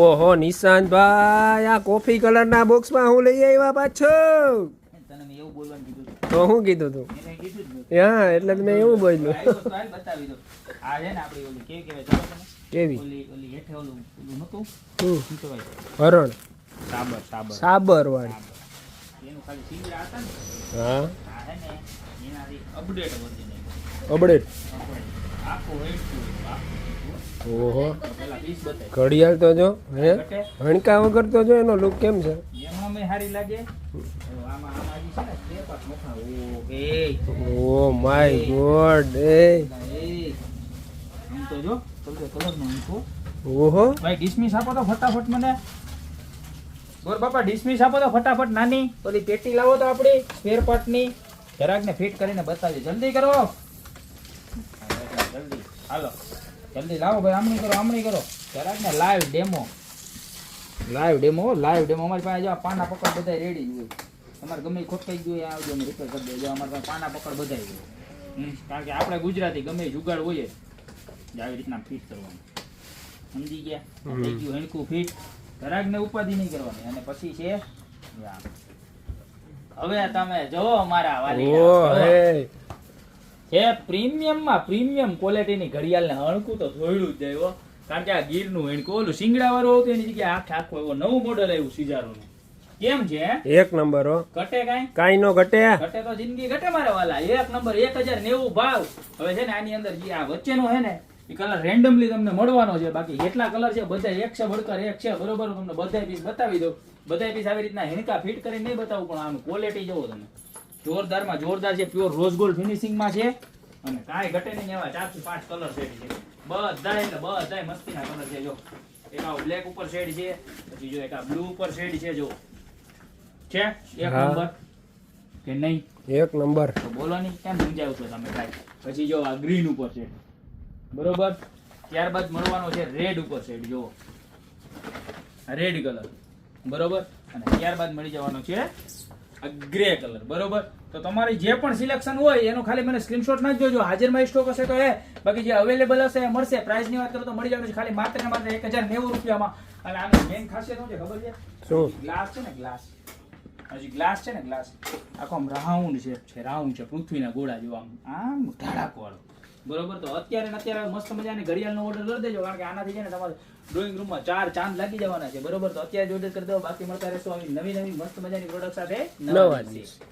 ઓહો નિશાંત ભાઈ આ કોફી કલર ના બોક્સ માં હું લઈ આવ્યા પાછો તને મેં એવું બોલવાનું કીધું તો હું કીધું તું એને કીધું જ નહોતું. હા એટલે મેં એવું બોલ્યું આવ્યો તો હાલ બતાવી દો. આ છે ને આપણી ઓલી કેવી કહેવાય ખબર તમને? કેવી ઓલી હેઠે ઓલું નહોતું શું શું કહેવાય હરણ સાબર સાબર સાબર વાળી એનું ખાલી સિંગડા હતા ને હા આ છે ને એનાથી અપડેટ વર્ઝન અબડેટ આખું હેઠું ઓહો પેલા 20 બતાય ઘડિયાળ તો જો હે ઘટે હણકા વગર તો જો એનો લુક કેમ છે એમાં મેં સારી લાગે આમાં આમાં હજી છે ને તે પાછ મોખા ઓ ઓ માય ગોડ એ આમ તો જો કલર નો અંકો ઓહો ભાઈ ડિસમિસ આપો તો ફટાફટ મને ગોર બાપા ડિસમિસ આપો તો ફટાફટ નાની ઓલી પેટી લાવો તો આપણી સ્પેર પાર્ટ ની ઘરાક ને ફિટ કરીને બતાવજો જલ્દી કરો જલ્દી હાલો જલ્દી લાવો ભાઈ આમણી કરો ઘરાક ને લાઈવ ડેમો અમારી પાસે જો આ પાના પકડ બધા રેડી જ હોય તમારે ગમે ઈ ખોટકાઈ ગયું એ આવજો અમે રિપેર કરી દેજો અમારે પાસે પાના પકડ બધા હોય કારણ કે આપણે ગુજરાતી ગમે ઈ જુગાડ હોય જ આવી રીતના ફિટ કરવાનું સમજી ગયા થઈ ગયું હણકું ફિટ ઘરાક ને ઉપાધિ નહીં કરવાની અને પછી છે હવે તમે જો મારા ઓ વાલી હે છે પ્રીમિયમ ક્વોલિટીની ઘડિયાળને હણકું તો થોડું જ જાય હો કારણ કે આ ગીરનું હણકું ઓલું શિંગડા વાળું હતું એની જગ્યાએ આખું એવો નવું મોડલ આવ્યું સિજારોનું કેમ છે એક નંબર હો ઘટે કાઈ નો ઘટે ઘટે તો જિંદગી ઘટે મારે વાલા એક નંબર 1090 ભાવ હવે છે ને આની અંદર જે આ વચ્ચેનો છે ને એ કલર રેન્ડમલી તમને મળવાનો છે બાકી જેટલા કલર છે બધા એક છે બળકર એક છે બરોબર હું તમને બધા પીસ બતાવી દઉં બધા પીસ આવી રીતના હિણકા ફિટ કરીને નહીં બતાવું પણ આનું ક્વોલિટી જોવો તમે જોરદાર છે પ્યોર રોઝ ગોલ્ડ ફિનિશિંગમાં છે અને કાંઈ ઘટે નહીં એવા 4 થી 5 કલર શેડ છે બધાય મસ્તીના કલર છે જો એક આ બ્લેક ઉપર શેડ છે પછી જો એક આ બ્લુ ઉપર શેડ છે જો છે એક હા. નંબર કે નહીં એક નંબર તો બોલો નહીં કેમ સમજાવું છો તમે ભાઈ પછી જો આ ગ્રીન ઉપર છે બરોબર ત્યારબાદ મળવાનો છે રેડ ઉપર શેડ જો રેડ કલર બરોબર અને ત્યારબાદ મળી જવાનો છે આ ગ્રે કલર બરોબર તો તમારી જે પણ સિલેક્શન હોય એનો ખાલી મને સ્ક્રીનશોટ નાખજો જો હાજરમાં સ્ટોક હશે તો બાકી જે અવેલેબલ હશે એ મળશે પ્રાઇસ ની વાત કરો તો મળી જવાનું છે ખાલી માત્ર ને માત્ર 1090 રૂપિયામાં અને આની મેઇન ખાસિયત શું છે ખબર છે શું ગ્લાસ છે ને ગ્લાસ આખો આમ રાઉન્ડ છે પૃથ્વીના ગોળા જેવા આમ ધડાકો વાળો બરોબર તો અત્યારે મસ્ત મજાની ઘડિયાળનો ઓર્ડર કરી દેજો કારણ કે આનાથી છે ને તમારે ડ્રોઈંગ રૂમમાં 4 ચાંદ લાગી જવાના છે બરોબર તો અત્યારે જ ઓર્ડર કરી દો બાકી મળતા રહેશો આવી નવી મસ્ત મજાની પ્રોડક્ટ સાથે નવા દિવસે